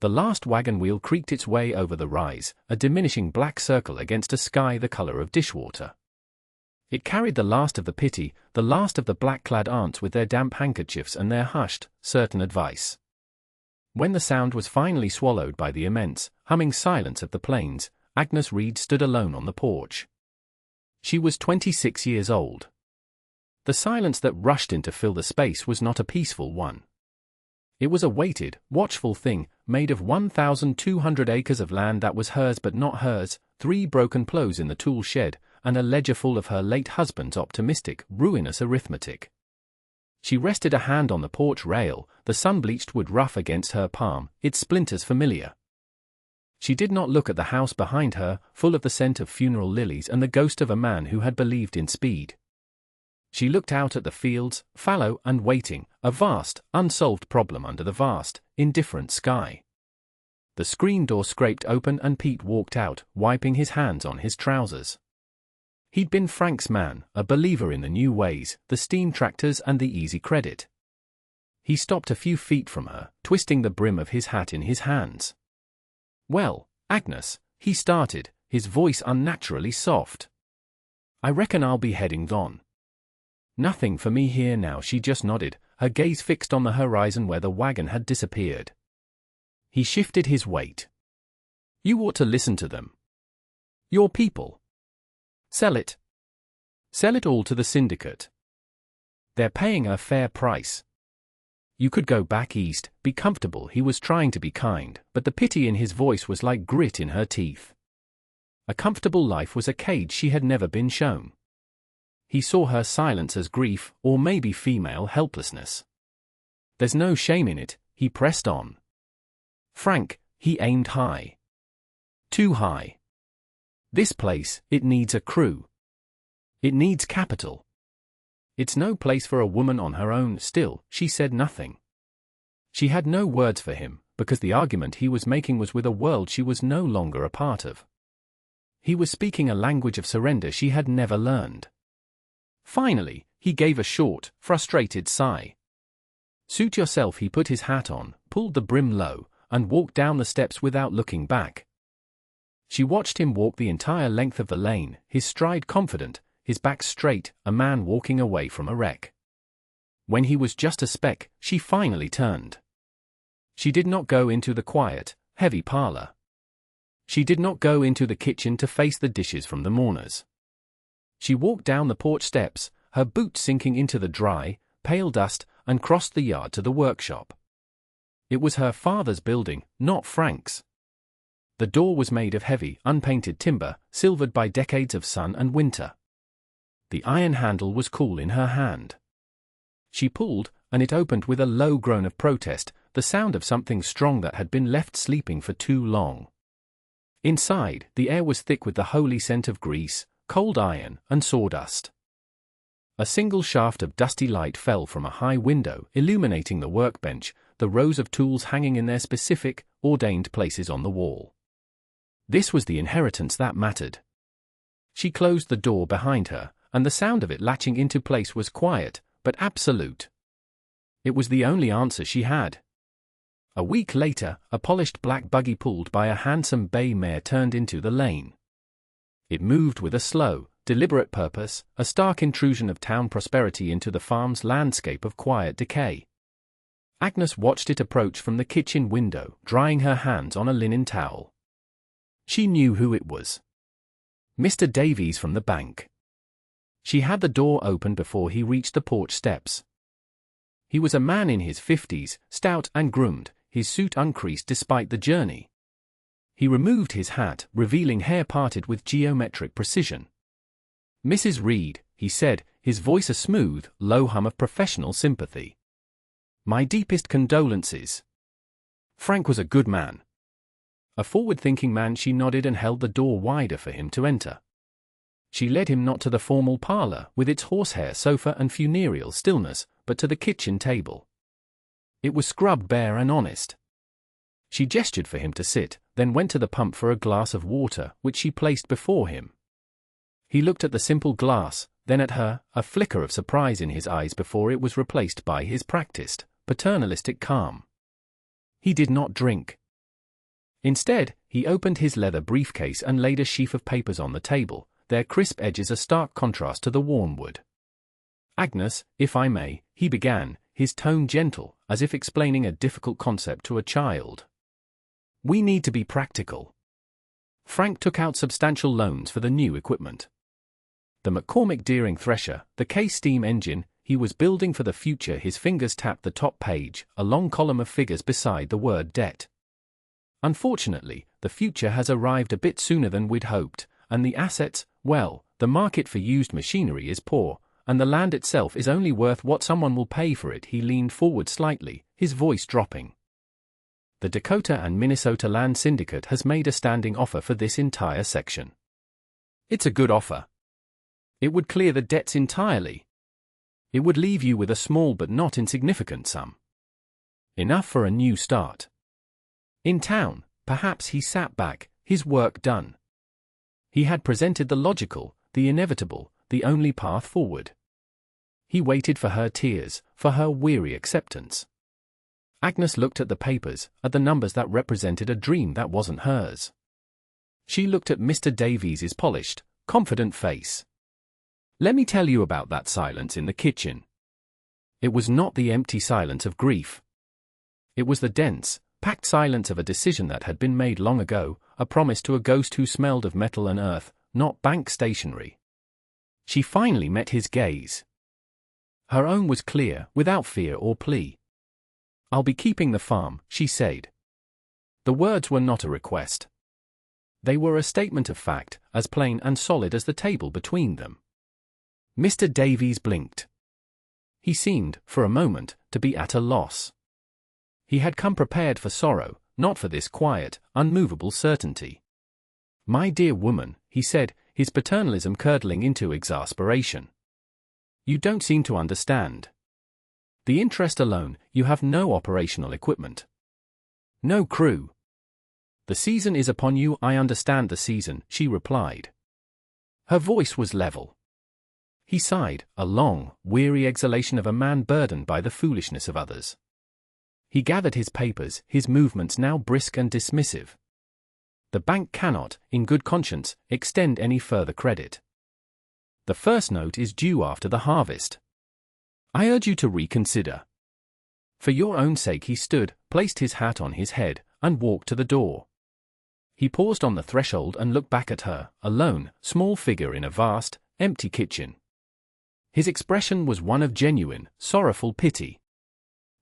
The last wagon wheel creaked its way over the rise, a diminishing black circle against a sky the color of dishwater. It carried the last of the pity, the last of the black-clad aunts with their damp handkerchiefs and their hushed, certain advice. When the sound was finally swallowed by the immense, humming silence of the plains, Agnes Reed stood alone on the porch. She was 26 years old. The silence that rushed in to fill the space was not a peaceful one. It was a weighted, watchful thing, made of 1,200 acres of land that was hers but not hers, 3 broken plows in the tool shed, and a ledger full of her late husband's optimistic, ruinous arithmetic. She rested a hand on the porch rail, the sun-bleached wood rough against her palm, its splinters familiar. She did not look at the house behind her, full of the scent of funeral lilies and the ghost of a man who had believed in speed. She looked out at the fields, fallow and waiting, a vast, unsolved problem under the vast, indifferent sky. The screen door scraped open and Pete walked out, wiping his hands on his trousers. He'd been Frank's man, a believer in the new ways, the steam tractors and the easy credit. He stopped a few feet from her, twisting the brim of his hat in his hands. "Well, Agnes," he started, his voice unnaturally soft. "I reckon I'll be heading on." "Nothing for me here now," she just nodded, her gaze fixed on the horizon where the wagon had disappeared. He shifted his weight. "You ought to listen to them. Your people. Sell it. Sell it all to the syndicate. They're paying a fair price. You could go back east, be comfortable." He was trying to be kind, but the pity in his voice was like grit in her teeth. A comfortable life was a cage she had never been shown. He saw her silence as grief, or maybe female helplessness. "There's no shame in it," he pressed on. "Frank," he aimed high. "Too high. This place, it needs a crew. It needs capital. It's no place for a woman on her own." Still, she said nothing. She had no words for him, because the argument he was making was with a world she was no longer a part of. He was speaking a language of surrender she had never learned. Finally, he gave a short, frustrated sigh. "Suit yourself." He put his hat on, pulled the brim low, and walked down the steps without looking back. She watched him walk the entire length of the lane, his stride confident, his back straight, a man walking away from a wreck. When he was just a speck, she finally turned. She did not go into the quiet, heavy parlor. She did not go into the kitchen to face the dishes from the mourners. She walked down the porch steps, her boots sinking into the dry, pale dust, and crossed the yard to the workshop. It was her father's building, not Frank's. The door was made of heavy, unpainted timber, silvered by decades of sun and winter. The iron handle was cool in her hand. She pulled, and it opened with a low groan of protest, the sound of something strong that had been left sleeping for too long. Inside, the air was thick with the holy scent of grease, cold iron, and sawdust. A single shaft of dusty light fell from a high window, illuminating the workbench, the rows of tools hanging in their specific, ordained places on the wall. This was the inheritance that mattered. She closed the door behind her, and the sound of it latching into place was quiet, but absolute. It was the only answer she had. A week later, a polished black buggy pulled by a handsome bay mare turned into the lane. It moved with a slow, deliberate purpose, a stark intrusion of town prosperity into the farm's landscape of quiet decay. Agnes watched it approach from the kitchen window, drying her hands on a linen towel. She knew who it was. Mr. Davies from the bank. She had the door open before he reached the porch steps. He was a man in his 50s, stout and groomed, his suit uncreased despite the journey. He removed his hat, revealing hair parted with geometric precision. "Mrs. Reed," he said, his voice a smooth, low hum of professional sympathy. "My deepest condolences. Frank was a good man." A forward-thinking man, she nodded and held the door wider for him to enter. She led him not to the formal parlor, with its horsehair sofa and funereal stillness, but to the kitchen table. It was scrubbed bare and honest. She gestured for him to sit, then went to the pump for a glass of water, which she placed before him. He looked at the simple glass, then at her, a flicker of surprise in his eyes before it was replaced by his practiced, paternalistic calm. He did not drink. Instead, he opened his leather briefcase and laid a sheaf of papers on the table, their crisp edges a stark contrast to the worn wood. "Agnes, if I may," he began, his tone gentle, as if explaining a difficult concept to a child. "We need to be practical." Frank took out substantial loans for the new equipment. The McCormick Deering thresher, the Case steam engine, he was building for the future. His fingers tapped the top page, a long column of figures beside the word debt. "Unfortunately, the future has arrived a bit sooner than we'd hoped, and the assets, well, the market for used machinery is poor, and the land itself is only worth what someone will pay for it." He leaned forward slightly, his voice dropping. "The Dakota and Minnesota Land Syndicate has made a standing offer for this entire section. It's a good offer. It would clear the debts entirely. It would leave you with a small but not insignificant sum. Enough for a new start. In town." Perhaps he sat back, his work done. He had presented the logical, the inevitable, the only path forward. He waited for her tears, for her weary acceptance. Agnes looked at the papers, at the numbers that represented a dream that wasn't hers. She looked at Mr. Davies's polished, confident face. Let me tell you about that silence in the kitchen. It was not the empty silence of grief. It was the dense, packed silence of a decision that had been made long ago, a promise to a ghost who smelled of metal and earth, not bank stationery. She finally met his gaze. Her own was clear, without fear or plea. "I'll be keeping the farm," she said. The words were not a request. They were a statement of fact, as plain and solid as the table between them. Mr. Davies blinked. He seemed, for a moment, to be at a loss. He had come prepared for sorrow, not for this quiet, unmovable certainty. "My dear woman," he said, his paternalism curdling into exasperation. "You don't seem to understand. The interest alone, you have no operational equipment. No crew. The season is upon you." "I understand the season," she replied. Her voice was level. He sighed, a long, weary exhalation of a man burdened by the foolishness of others. He gathered his papers, his movements now brisk and dismissive. "The bank cannot, in good conscience, extend any further credit. The first note is due after the harvest. I urge you to reconsider." For your own sake he stood, placed his hat on his head, and walked to the door. He paused on the threshold and looked back at her, a lone, small figure in a vast, empty kitchen. His expression was one of genuine, sorrowful pity.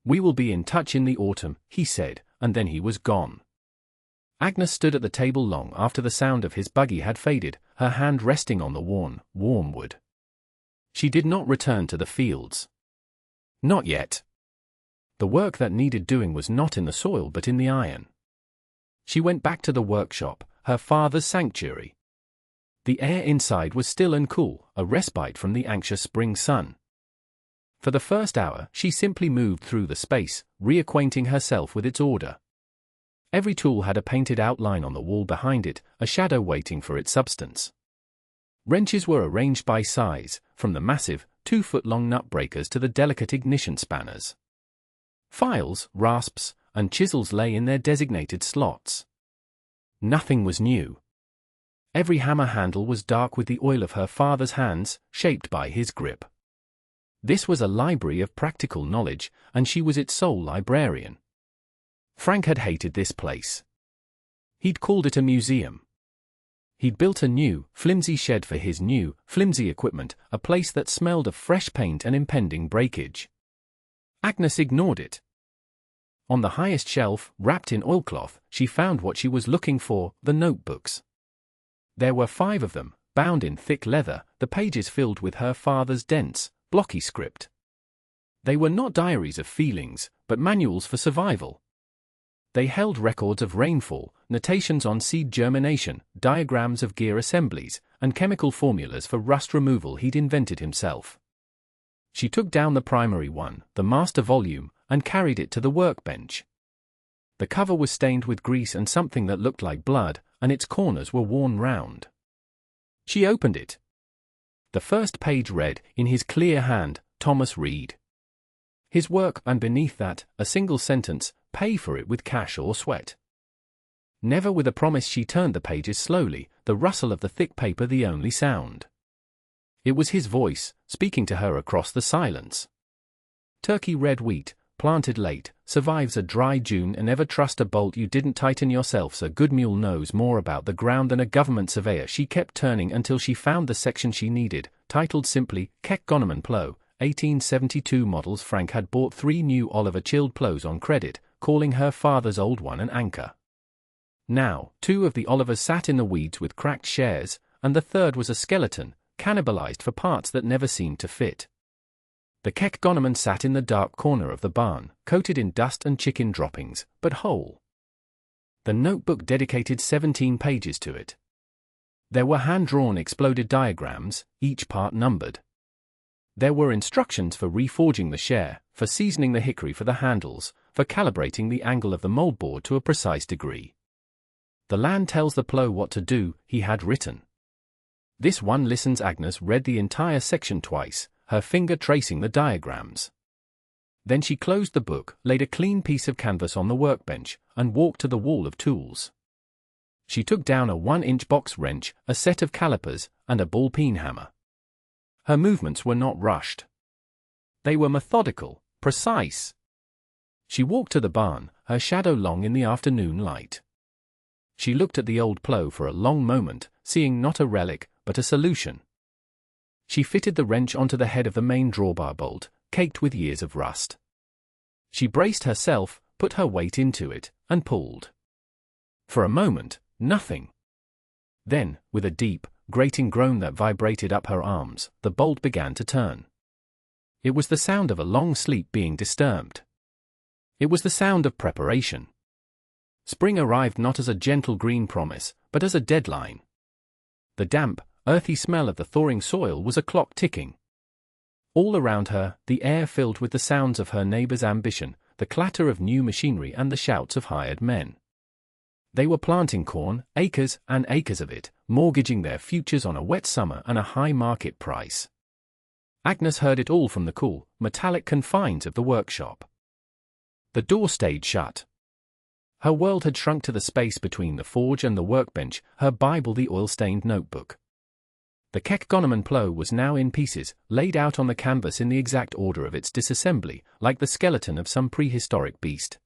"We will be in touch in the autumn," he said, and then he was gone. Agnes stood at the table long after the sound of his buggy had faded, her hand resting on the worn, warm wood. She did not return to the fields. Not yet. The work that needed doing was not in the soil but in the iron. She went back to the workshop, her father's sanctuary. The air inside was still and cool, a respite from the anxious spring sun. For the first hour, she simply moved through the space, reacquainting herself with its order. Every tool had a painted outline on the wall behind it, a shadow waiting for its substance. Wrenches were arranged by size, from the massive, 2-foot-long nut breakers to the delicate ignition spanners. Files, rasps, and chisels lay in their designated slots. Nothing was new. Every hammer handle was dark with the oil of her father's hands, shaped by his grip. This was a library of practical knowledge, and she was its sole librarian. Frank had hated this place. He'd called it a museum. He'd built a new, flimsy shed for his new, flimsy equipment, a place that smelled of fresh paint and impending breakage. Agnes ignored it. On the highest shelf, wrapped in oilcloth, she found what she was looking for, the notebooks. There were 5 of them, bound in thick leather, the pages filled with her father's dense, blocky script. They were not diaries of feelings, but manuals for survival. They held records of rainfall, notations on seed germination, diagrams of gear assemblies, and chemical formulas for rust removal he'd invented himself. She took down the primary one, the master volume, and carried it to the workbench. The cover was stained with grease and something that looked like blood, and its corners were worn round. She opened it. The first page read, in his clear hand, Thomas Reed. His work, and beneath that, a single sentence, pay for it with cash or sweat. Never with a promise. She turned the pages slowly, the rustle of the thick paper the only sound. It was his voice, speaking to her across the silence. Turkey red wheat, planted late, survives a dry June, and never trust a bolt you didn't tighten yourself. A good mule knows more about the ground than a government surveyor. She kept turning until she found the section she needed, titled simply, Gunslingers Plow, 1872 models. Frank had bought 3 new Oliver chilled plows on credit, calling her father's old one an anchor. Now, 2 of the Olivers sat in the weeds with cracked shares, and the third was a skeleton, cannibalized for parts that never seemed to fit. The Gunslingers sat in the dark corner of the barn, coated in dust and chicken droppings, but whole. The notebook dedicated 17 pages to it. There were hand-drawn exploded diagrams, each part numbered. There were instructions for reforging the share, for seasoning the hickory for the handles, for calibrating the angle of the moldboard to a precise degree. The land tells the plow what to do, he had written. This one listens. Agnes read the entire section twice, her finger tracing the diagrams. Then she closed the book, laid a clean piece of canvas on the workbench, and walked to the wall of tools. She took down a 1-inch box wrench, a set of calipers, and a ball-peen hammer. Her movements were not rushed. They were methodical, precise. She walked to the barn, her shadow long in the afternoon light. She looked at the old plow for a long moment, seeing not a relic, but a solution. She fitted the wrench onto the head of the main drawbar bolt, caked with years of rust. She braced herself, put her weight into it, and pulled. For a moment, nothing. Then, with a deep, grating groan that vibrated up her arms, the bolt began to turn. It was the sound of a long sleep being disturbed. It was the sound of preparation. Spring arrived not as a gentle green promise, but as a deadline. The damp, earthy smell of the thawing soil was a clock ticking. All around her, the air filled with the sounds of her neighbor's ambition, the clatter of new machinery and the shouts of hired men. They were planting corn, acres and acres of it, mortgaging their futures on a wet summer and a high market price. Agnes heard it all from the cool, metallic confines of the workshop. The door stayed shut. Her world had shrunk to the space between the forge and the workbench, her Bible the oil-stained notebook. The Gunslingers plow was now in pieces, laid out on the canvas in the exact order of its disassembly, like the skeleton of some prehistoric beast.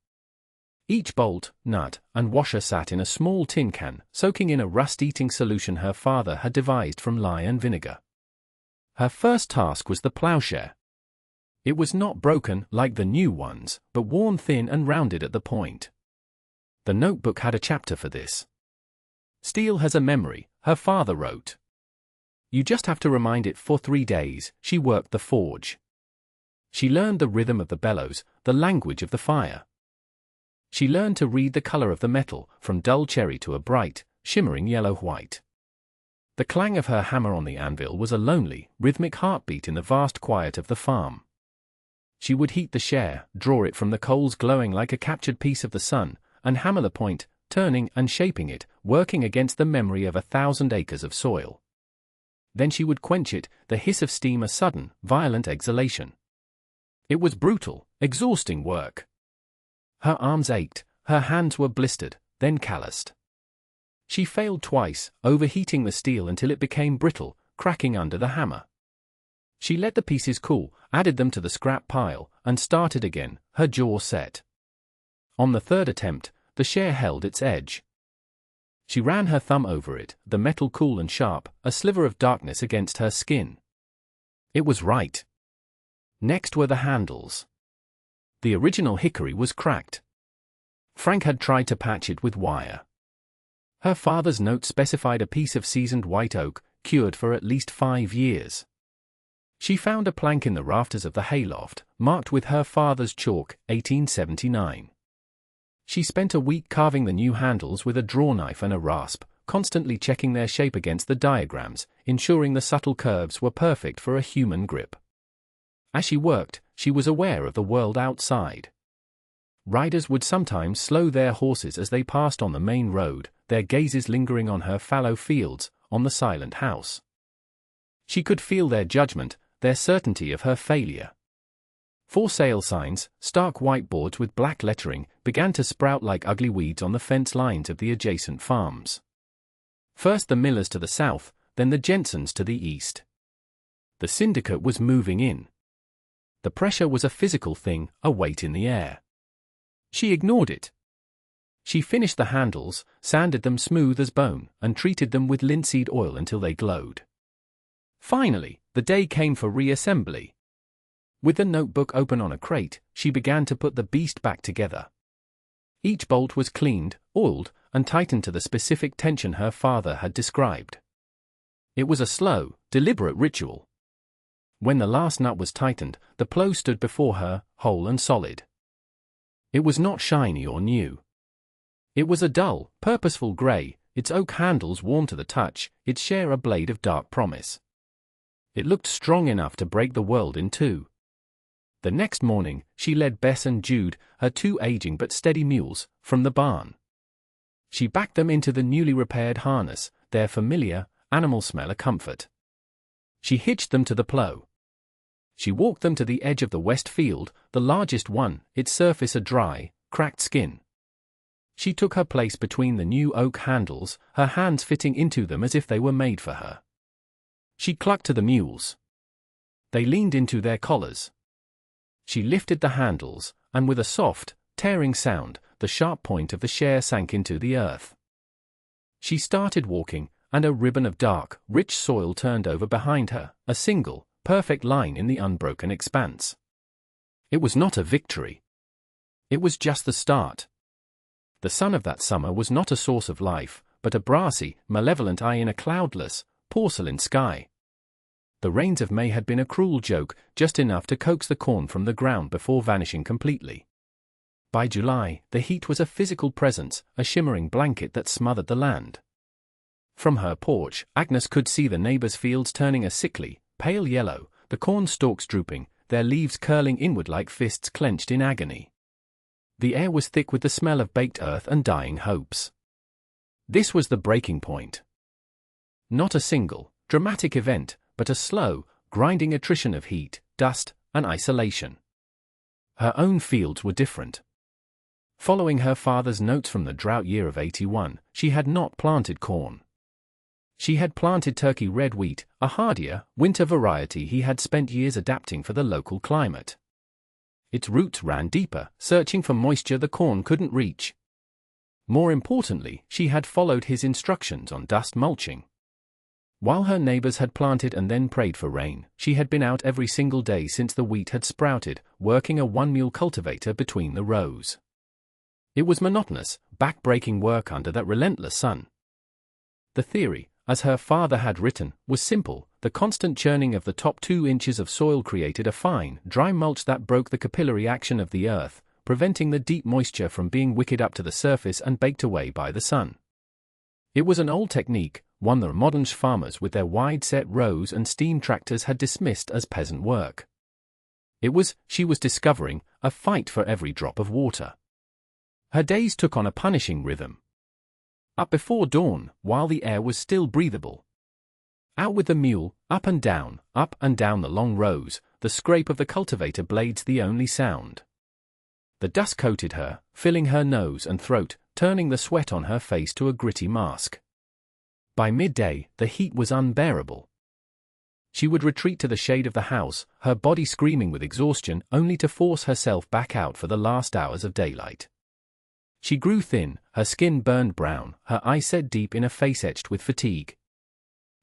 Each bolt, nut, and washer sat in a small tin can, soaking in a rust-eating solution her father had devised from lye and vinegar. Her first task was the plowshare. It was not broken, like the new ones, but worn thin and rounded at the point. The notebook had a chapter for this. Steel has a memory, her father wrote. You just have to remind it. For 3 days, she worked the forge. She learned the rhythm of the bellows, the language of the fire. She learned to read the color of the metal, from dull cherry to a bright, shimmering yellow-white. The clang of her hammer on the anvil was a lonely, rhythmic heartbeat in the vast quiet of the farm. She would heat the share, draw it from the coals glowing like a captured piece of the sun, and hammer the point, turning and shaping it, working against the memory of 1,000 acres of soil. Then she would quench it, the hiss of steam a sudden, violent exhalation. It was brutal, exhausting work. Her arms ached, her hands were blistered, then calloused. She failed twice, overheating the steel until it became brittle, cracking under the hammer. She let the pieces cool, added them to the scrap pile, and started again, her jaw set. On the 3rd attempt, the share held its edge. She ran her thumb over it, the metal cool and sharp, a sliver of darkness against her skin. It was right. Next were the handles. The original hickory was cracked. Frank had tried to patch it with wire. Her father's note specified a piece of seasoned white oak, cured for at least 5 years. She found a plank in the rafters of the hayloft, marked with her father's chalk, 1879. She spent a week carving the new handles with a draw knife and a rasp, constantly checking their shape against the diagrams, ensuring the subtle curves were perfect for a human grip. As she worked, she was aware of the world outside. Riders would sometimes slow their horses as they passed on the main road, their gazes lingering on her fallow fields, on the silent house. She could feel their judgment, their certainty of her failure. For sale signs, stark whiteboards with black lettering, began to sprout like ugly weeds on the fence lines of the adjacent farms. First the Millers to the south, then the Jensens to the east. The syndicate was moving in. The pressure was a physical thing, a weight in the air. She ignored it. She finished the handles, sanded them smooth as bone, and treated them with linseed oil until they glowed. Finally, the day came for reassembly. With the notebook open on a crate, she began to put the beast back together. Each bolt was cleaned, oiled, and tightened to the specific tension her father had described. It was a slow, deliberate ritual. When the last nut was tightened, the plow stood before her, whole and solid. It was not shiny or new. It was a dull, purposeful grey, its oak handles warm to the touch, its share a blade of dark promise. It looked strong enough to break the world in two. The next morning, she led Bess and Jude, her two aging but steady mules, from the barn. She backed them into the newly repaired harness, their familiar, animal smell a comfort. She hitched them to the plow. She walked them to the edge of the west field, the largest one, its surface a dry, cracked skin. She took her place between the new oak handles, her hands fitting into them as if they were made for her. She clucked to the mules. They leaned into their collars. She lifted the handles, and with a soft, tearing sound, the sharp point of the share sank into the earth. She started walking, and a ribbon of dark, rich soil turned over behind her, a single, perfect line in the unbroken expanse. It was not a victory. It was just the start. The sun of that summer was not a source of life, but a brassy, malevolent eye in a cloudless, porcelain sky. The rains of May had been a cruel joke, just enough to coax the corn from the ground before vanishing completely. By July, the heat was a physical presence, a shimmering blanket that smothered the land. From her porch, Agnes could see the neighbors' fields turning a sickly, pale yellow, the corn stalks drooping, their leaves curling inward like fists clenched in agony. The air was thick with the smell of baked earth and dying hopes. This was the breaking point. Not a single, dramatic event, but a slow, grinding attrition of heat, dust, and isolation. Her own fields were different. Following her father's notes from the drought year of 81, she had not planted corn. She had planted Turkey red wheat, a hardier, winter variety he had spent years adapting for the local climate. Its roots ran deeper, searching for moisture the corn couldn't reach. More importantly, she had followed his instructions on dust mulching. While her neighbors had planted and then prayed for rain, she had been out every single day since the wheat had sprouted, working a one-mule cultivator between the rows. It was monotonous, back-breaking work under that relentless sun. The theory, as her father had written, was simple. The constant churning of the top 2 inches of soil created a fine, dry mulch that broke the capillary action of the earth, preventing the deep moisture from being wicked up to the surface and baked away by the sun. It was an old technique, one the modern farmers with their wide-set rows and steam tractors had dismissed as peasant work. It was, she was discovering, a fight for every drop of water. Her days took on a punishing rhythm. Up before dawn, while the air was still breathable. Out with the mule, up and down the long rows, the scrape of the cultivator blades the only sound. The dust coated her, filling her nose and throat, turning the sweat on her face to a gritty mask. By midday, the heat was unbearable. She would retreat to the shade of the house, her body screaming with exhaustion, only to force herself back out for the last hours of daylight. She grew thin, her skin burned brown, her eyes set deep in a face etched with fatigue.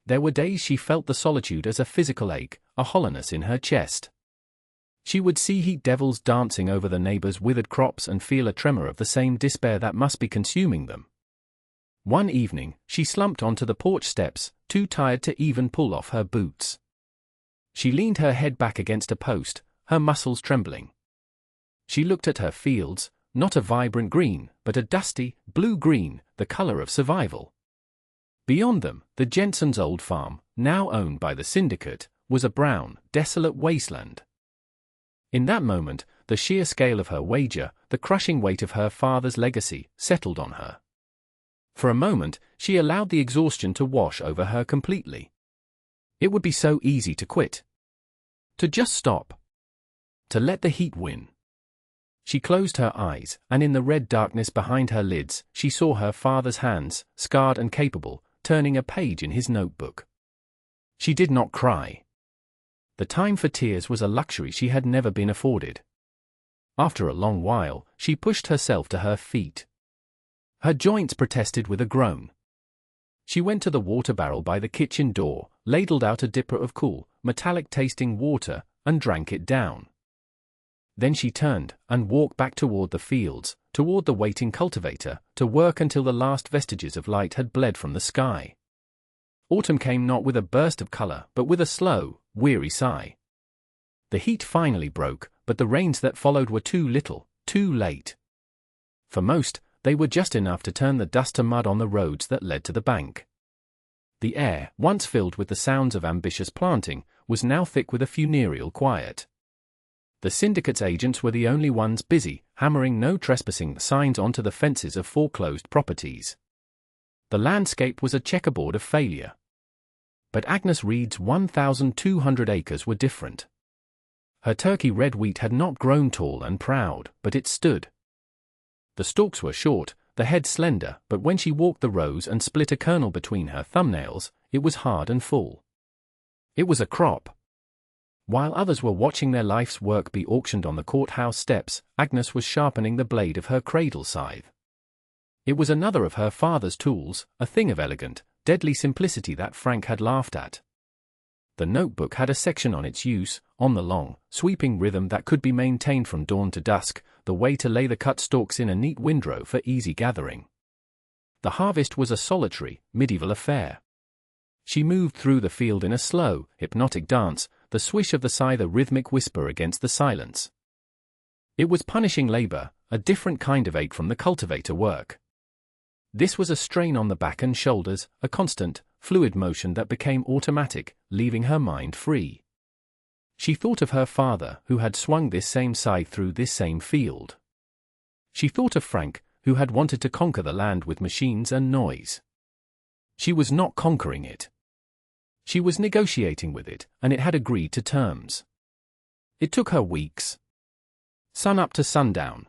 There were days she felt the solitude as a physical ache, a hollowness in her chest. She would see heat devils dancing over the neighbors' withered crops and feel a tremor of the same despair that must be consuming them. One evening, she slumped onto the porch steps, too tired to even pull off her boots. She leaned her head back against a post, her muscles trembling. She looked at her fields, not a vibrant green, but a dusty, blue-green, the color of survival. Beyond them, the Jensens' old farm, now owned by the syndicate, was a brown, desolate wasteland. In that moment, the sheer scale of her wager, the crushing weight of her father's legacy, settled on her. For a moment, she allowed the exhaustion to wash over her completely. It would be so easy to quit. To just stop. to let the heat win. She closed her eyes, and in the red darkness behind her lids, she saw her father's hands, scarred and capable, turning a page in his notebook. She did not cry. The time for tears was a luxury she had never been afforded. After a long while, she pushed herself to her feet. Her joints protested with a groan. She went to the water barrel by the kitchen door, ladled out a dipper of cool, metallic-tasting water, and drank it down. Then she turned and walked back toward the fields, toward the waiting cultivator, to work until the last vestiges of light had bled from the sky. Autumn came not with a burst of color, but with a slow, weary sigh. The heat finally broke, but the rains that followed were too little, too late. For most, they were just enough to turn the dust to mud on the roads that led to the bank. The air, once filled with the sounds of ambitious planting, was now thick with a funereal quiet. The syndicate's agents were the only ones busy, hammering no trespassing signs onto the fences of foreclosed properties. The landscape was a checkerboard of failure. But Agnes Reed's 1,200 acres were different. Her turkey red wheat had not grown tall and proud, but it stood. The stalks were short, the head slender, but when she walked the rows and split a kernel between her thumbnails, it was hard and full. It was a crop. While others were watching their life's work be auctioned on the courthouse steps, Agnes was sharpening the blade of her cradle scythe. It was another of her father's tools, a thing of elegant, deadly simplicity that Frank had laughed at. The notebook had a section on its use, on the long, sweeping rhythm that could be maintained from dawn to dusk, the way to lay the cut stalks in a neat windrow for easy gathering. The harvest was a solitary, medieval affair. She moved through the field in a slow, hypnotic dance, the swish of the scythe a rhythmic whisper against the silence. It was punishing labor, a different kind of ache from the cultivator work. This was a strain on the back and shoulders, a constant, fluid motion that became automatic, leaving her mind free. She thought of her father, who had swung this same scythe through this same field. She thought of Frank, who had wanted to conquer the land with machines and noise. She was not conquering it. She was negotiating with it, and it had agreed to terms. It took her weeks. Sun up to sundown.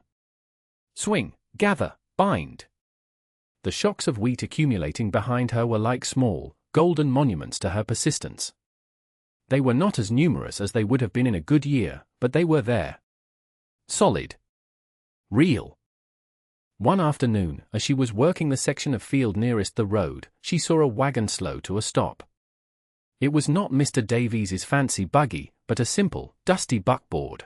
Swing, gather, bind. The shocks of wheat accumulating behind her were like small, golden monuments to her persistence. They were not as numerous as they would have been in a good year, but they were there. Solid. Real. One afternoon, as she was working the section of field nearest the road, she saw a wagon slow to a stop. It was not Mr. Davies's fancy buggy, but a simple, dusty buckboard.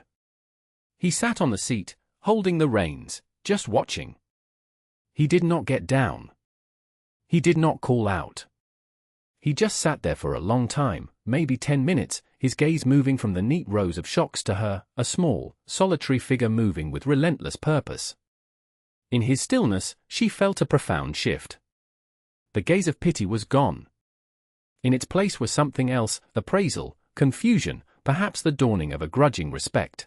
He sat on the seat, holding the reins, just watching. He did not get down. He did not call out. He just sat there for a long time, maybe 10 minutes, his gaze moving from the neat rows of shocks to her, a small, solitary figure moving with relentless purpose. In his stillness, she felt a profound shift. The gaze of pity was gone. In its place was something else, appraisal, confusion, perhaps the dawning of a grudging respect.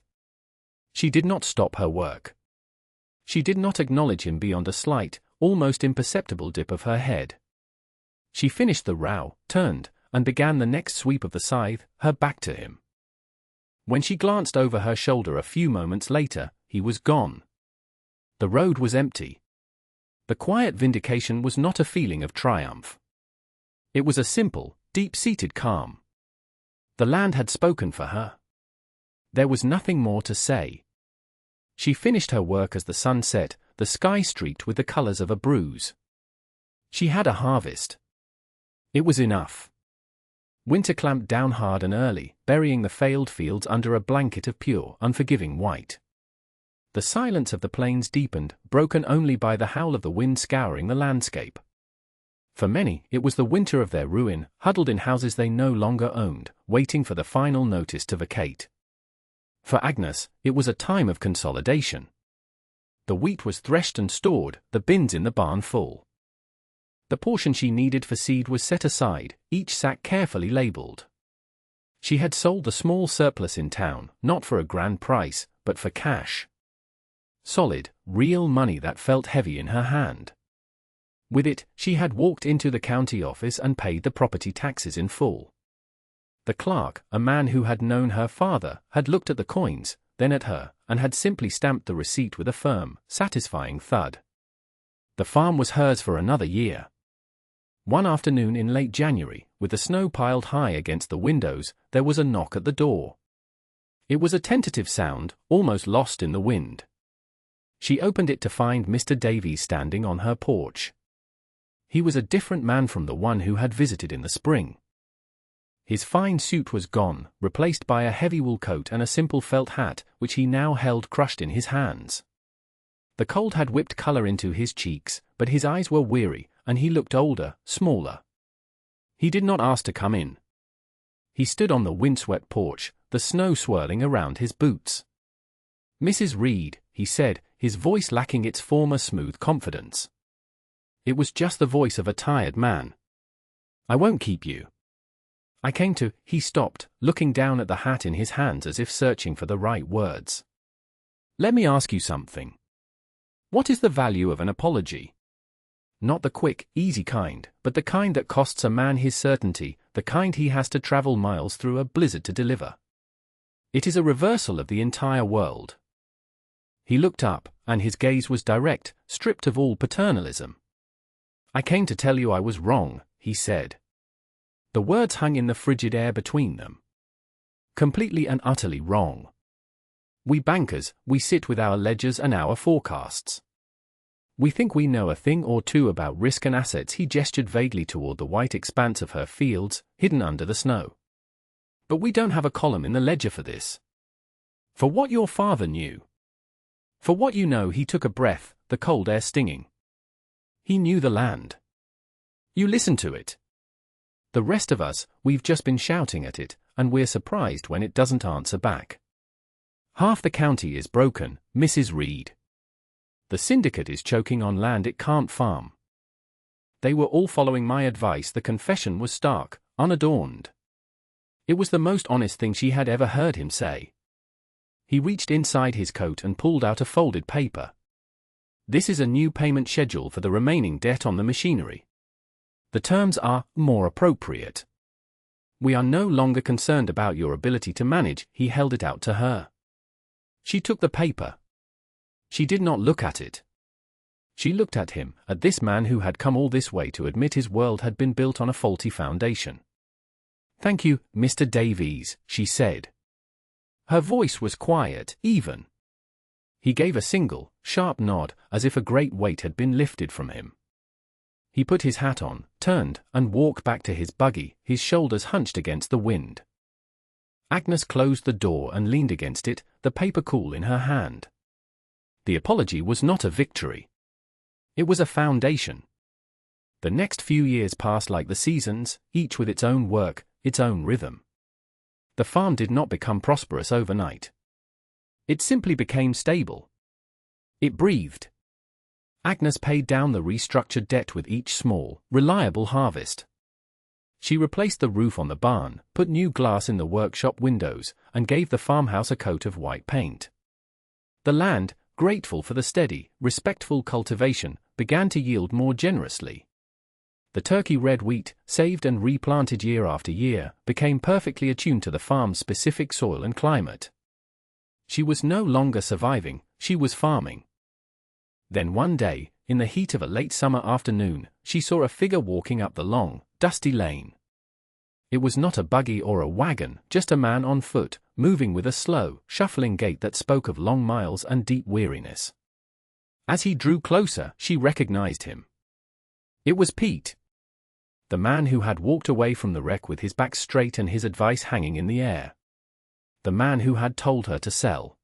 She did not stop her work. She did not acknowledge him beyond a slight, almost imperceptible dip of her head. She finished the row, turned, and began the next sweep of the scythe, her back to him. When she glanced over her shoulder a few moments later, he was gone. The road was empty. The quiet vindication was not a feeling of triumph. It was a simple, deep-seated calm. The land had spoken for her. There was nothing more to say. She finished her work as the sun set, the sky streaked with the colors of a bruise. She had a harvest. It was enough. Winter clamped down hard and early, burying the failed fields under a blanket of pure, unforgiving white. The silence of the plains deepened, broken only by the howl of the wind scouring the landscape. For many, it was the winter of their ruin, huddled in houses they no longer owned, waiting for the final notice to vacate. For Agnes, it was a time of consolidation. The wheat was threshed and stored, the bins in the barn full. The portion she needed for seed was set aside, each sack carefully labeled. She had sold the small surplus in town, not for a grand price, but for cash. Solid, real money that felt heavy in her hand. With it, she had walked into the county office and paid the property taxes in full. The clerk, a man who had known her father, had looked at the coins, then at her, and had simply stamped the receipt with a firm, satisfying thud. The farm was hers for another year. One afternoon in late January, with the snow piled high against the windows, there was a knock at the door. It was a tentative sound, almost lost in the wind. She opened it to find Mr. Davies standing on her porch. He was a different man from the one who had visited in the spring. His fine suit was gone, replaced by a heavy wool coat and a simple felt hat, which he now held crushed in his hands. The cold had whipped color into his cheeks, but his eyes were weary, and he looked older, smaller. He did not ask to come in. He stood on the windswept porch, the snow swirling around his boots. "Mrs. Reed," he said, his voice lacking its former smooth confidence. It was just the voice of a tired man. "I won't keep you. I came to—" He stopped, looking down at the hat in his hands as if searching for the right words. "Let me ask you something. What is the value of an apology? Not the quick, easy kind, but the kind that costs a man his certainty, the kind he has to travel miles through a blizzard to deliver. It is a reversal of the entire world." He looked up, and his gaze was direct, stripped of all paternalism. "I came to tell you I was wrong," he said. The words hung in the frigid air between them. "Completely and utterly wrong. We bankers, we sit with our ledgers and our forecasts. We think we know a thing or two about risk and assets." He gestured vaguely toward the white expanse of her fields, hidden under the snow. "But we don't have a column in the ledger for this. For what your father knew. For what you know." He took a breath, the cold air stinging. He knew the land. You listen to it. The rest of us, we've just been shouting at it, and we're surprised when it doesn't answer back. Half the county is broken, Mrs. Reed. The syndicate is choking on land it can't farm. They were all following my advice. The confession was stark, unadorned. It was the most honest thing she had ever heard him say. He reached inside his coat and pulled out a folded paper. "This is a new payment schedule for the remaining debt on the machinery. The terms are more appropriate. We are no longer concerned about your ability to manage." He held it out to her. She took the paper. She did not look at it. She looked at him, at this man who had come all this way to admit his world had been built on a faulty foundation. "Thank you, Mr. Davies," she said. Her voice was quiet, even. He gave a single, sharp nod, as if a great weight had been lifted from him. He put his hat on, turned, and walked back to his buggy, his shoulders hunched against the wind. Agnes closed the door and leaned against it, the paper cool in her hand. The apology was not a victory. It was a foundation. The next few years passed like the seasons, each with its own work, its own rhythm. The farm did not become prosperous overnight. It simply became stable. It breathed. Agnes paid down the restructured debt with each small, reliable harvest. She replaced the roof on the barn, put new glass in the workshop windows, and gave the farmhouse a coat of white paint. The land, grateful for the steady, respectful cultivation, began to yield more generously. The turkey red wheat, saved and replanted year after year, became perfectly attuned to the farm's specific soil and climate. She was no longer surviving, she was farming. Then one day, in the heat of a late summer afternoon, she saw a figure walking up the long, dusty lane. It was not a buggy or a wagon, just a man on foot, moving with a slow, shuffling gait that spoke of long miles and deep weariness. As he drew closer, she recognized him. It was Pete. The man who had walked away from the wreck with his back straight and his advice hanging in the air. The man who had told her to sell.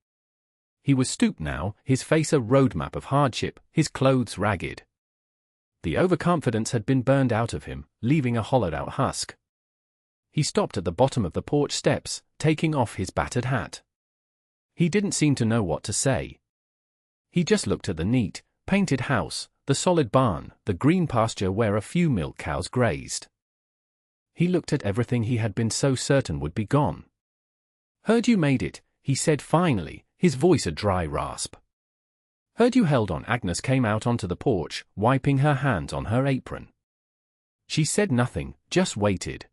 He was stooped now, his face a roadmap of hardship, his clothes ragged. The overconfidence had been burned out of him, leaving a hollowed-out husk. He stopped at the bottom of the porch steps, taking off his battered hat. He didn't seem to know what to say. He just looked at the neat, painted house, the solid barn, the green pasture where a few milk cows grazed. He looked at everything he had been so certain would be gone. "Heard you made it," he said finally, his voice a dry rasp. "Heard you held on." Agnes came out onto the porch, wiping her hands on her apron. She said nothing, just waited.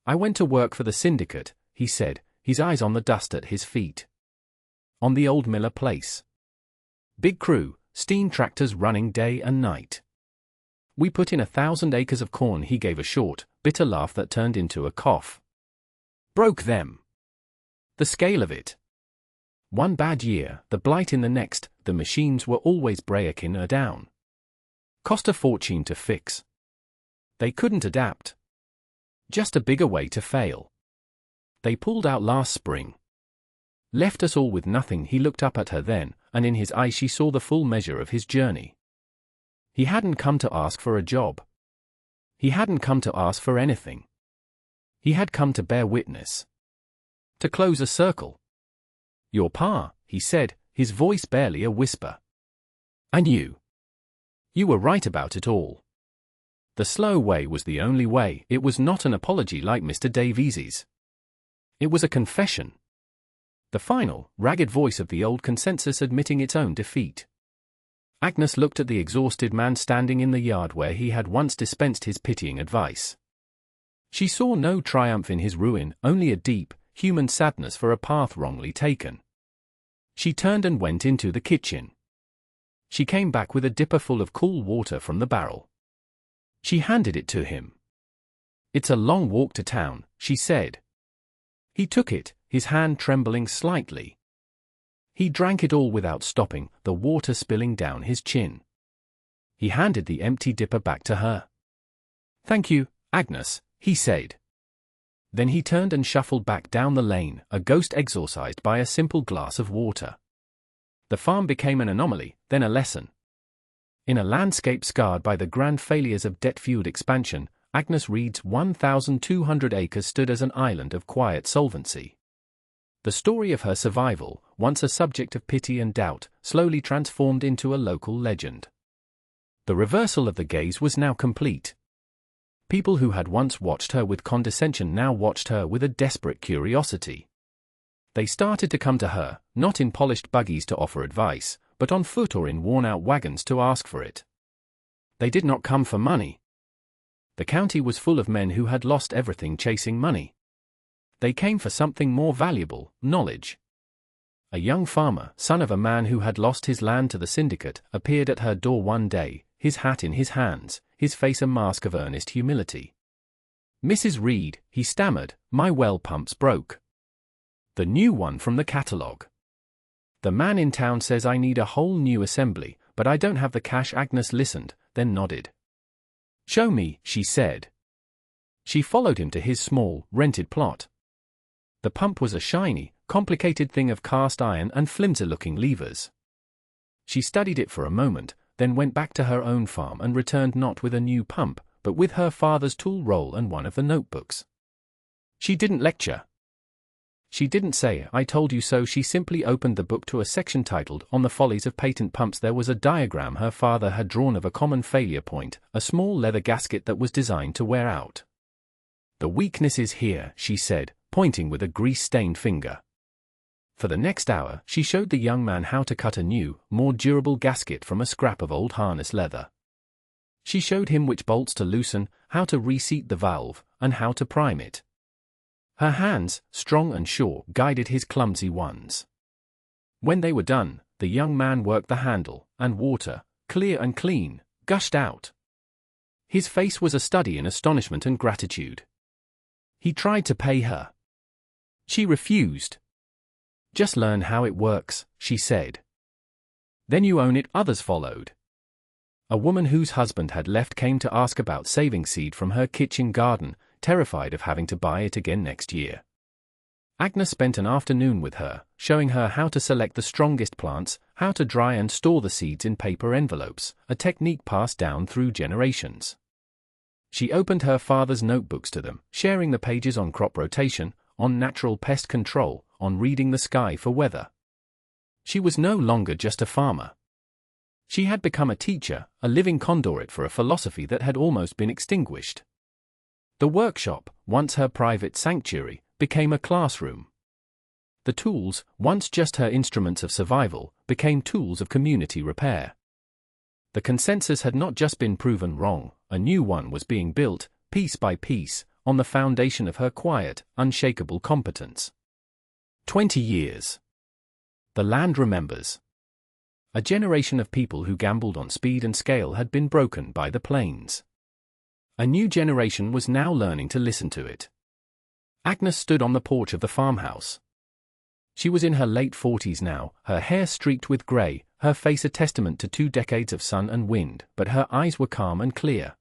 "I went to work for the syndicate," he said, his eyes on the dust at his feet. On the old Miller place. Big crew, steam tractors running day and night. We put in 1,000 acres of corn. He gave a short, bitter laugh that turned into a cough. Broke them. The scale of it. One bad year, the blight in the next, the machines were always breaking her down. Cost a fortune to fix. They couldn't adapt. Just a bigger way to fail. They pulled out last spring. Left us all with nothing. He looked up at her then, and in his eyes she saw the full measure of his journey. He hadn't come to ask for a job. He hadn't come to ask for anything. He had come to bear witness. To close a circle. Your pa, he said, his voice barely a whisper. I knew. You were right about it all. The slow way was the only way. It was not an apology like Mr. Davies's. It was a confession. The final, ragged voice of the old consensus admitting its own defeat. Agnes looked at the exhausted man standing in the yard where he had once dispensed his pitying advice. She saw no triumph in his ruin, only a deep, human sadness for a path wrongly taken. She turned and went into the kitchen. She came back with a dipper full of cool water from the barrel. She handed it to him. It's a long walk to town, she said. He took it, his hand trembling slightly. He drank it all without stopping, the water spilling down his chin. He handed the empty dipper back to her. Thank you, Agnes, he said. Then he turned and shuffled back down the lane, a ghost exorcised by a simple glass of water. The farm became an anomaly, then a lesson. In a landscape scarred by the grand failures of debt-fueled expansion, Agnes Reed's 1,200 acres stood as an island of quiet solvency. The story of her survival, once a subject of pity and doubt, slowly transformed into a local legend. The reversal of the gaze was now complete. People who had once watched her with condescension now watched her with a desperate curiosity. They started to come to her, not in polished buggies to offer advice, but on foot or in worn-out wagons to ask for it. They did not come for money. The county was full of men who had lost everything chasing money. They came for something more valuable, knowledge. A young farmer, son of a man who had lost his land to the syndicate, appeared at her door one day, his hat in his hands, his face a mask of earnest humility. Mrs. Reed, he stammered, my well pump's broke. The new one from the catalogue. The man in town says I need a whole new assembly, but I don't have the cash. Agnes listened, then nodded. Show me, she said. She followed him to his small, rented plot. The pump was a shiny, complicated thing of cast iron and flimsy-looking levers. She studied it for a moment, then went back to her own farm and returned not with a new pump, but with her father's tool roll and one of the notebooks. She didn't lecture. She didn't say, I told you so. She simply opened the book to a section titled, On the Follies of Patent Pumps. There was a diagram her father had drawn of a common failure point, a small leather gasket that was designed to wear out. The weakness is here, she said, pointing with a grease-stained finger. For the next hour, she showed the young man how to cut a new, more durable gasket from a scrap of old harness leather. She showed him which bolts to loosen, how to reseat the valve, and how to prime it. Her hands, strong and sure, guided his clumsy ones. When they were done, the young man worked the handle, and water, clear and clean, gushed out. His face was a study in astonishment and gratitude. He tried to pay her. She refused. Just learn how it works, she said. Then you own it. Others followed. A woman whose husband had left came to ask about saving seed from her kitchen garden, terrified of having to buy it again next year. Agnes spent an afternoon with her, showing her how to select the strongest plants, how to dry and store the seeds in paper envelopes, a technique passed down through generations. She opened her father's notebooks to them, sharing the pages on crop rotation, on natural pest control, on reading the sky for weather. She was no longer just a farmer. She had become a teacher, a living conduit for a philosophy that had almost been extinguished. The workshop, once her private sanctuary, became a classroom. The tools, once just her instruments of survival, became tools of community repair. The consensus had not just been proven wrong, a new one was being built, piece by piece, on the foundation of her quiet, unshakable competence. 20 years. The land remembers. A generation of people who gambled on speed and scale had been broken by the plains. A new generation was now learning to listen to it. Agnes stood on the porch of the farmhouse. She was in her late 40s now, her hair streaked with grey, her face a testament to 2 decades of sun and wind, but her eyes were calm and clear.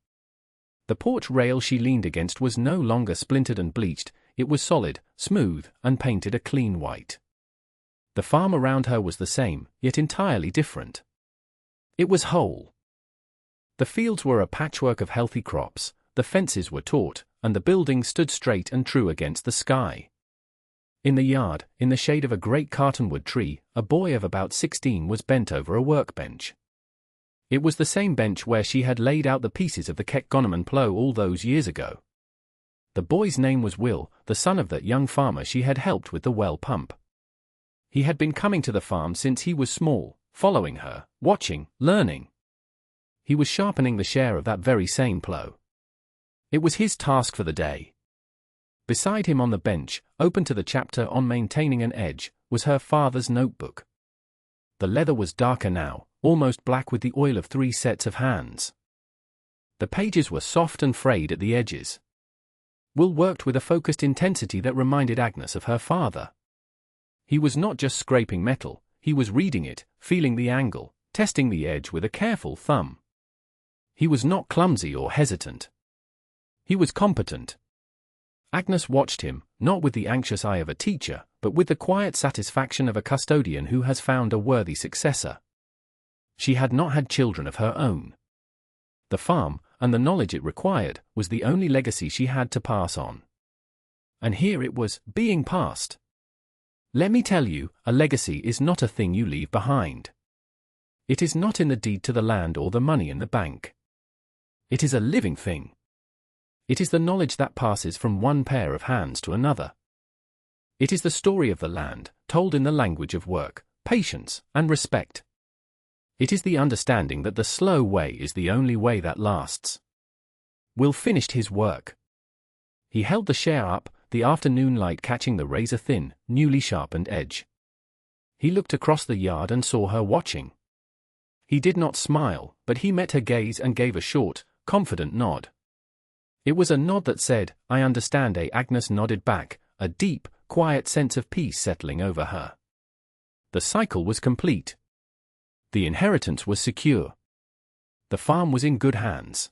The porch rail she leaned against was no longer splintered and bleached, it was solid, smooth, and painted a clean white. The farm around her was the same, yet entirely different. It was whole. The fields were a patchwork of healthy crops, the fences were taut, and the buildings stood straight and true against the sky. In the yard, in the shade of a great cottonwood tree, a boy of about 16 was bent over a workbench. It was the same bench where she had laid out the pieces of the Plow all those years ago. The boy's name was Will, the son of that young farmer she had helped with the well pump. He had been coming to the farm since he was small, following her, watching, learning. He was sharpening the share of that very same plow. It was his task for the day. Beside him on the bench, open to the chapter on maintaining an edge, was her father's notebook. The leather was darker now, almost black with the oil of 3 sets of hands. The pages were soft and frayed at the edges. Will worked with a focused intensity that reminded Agnes of her father. He was not just scraping metal, he was reading it, feeling the angle, testing the edge with a careful thumb. He was not clumsy or hesitant. He was competent. Agnes watched him, not with the anxious eye of a teacher, but with the quiet satisfaction of a custodian who has found a worthy successor. She had not had children of her own. The farm, and the knowledge it required, was the only legacy she had to pass on. And here it was, being passed. Let me tell you, a legacy is not a thing you leave behind. It is not in the deed to the land or the money in the bank. It is a living thing. It is the knowledge that passes from one pair of hands to another. It is the story of the land, told in the language of work, patience, and respect. It is the understanding that the slow way is the only way that lasts. Will finished his work. He held the share up, the afternoon light catching the razor-thin, newly sharpened edge. He looked across the yard and saw her watching. He did not smile, but he met her gaze and gave a short, confident nod. It was a nod that said, "I understand." Agnes nodded back, a deep, quiet sense of peace settling over her. The cycle was complete. The inheritance was secure. The farm was in good hands.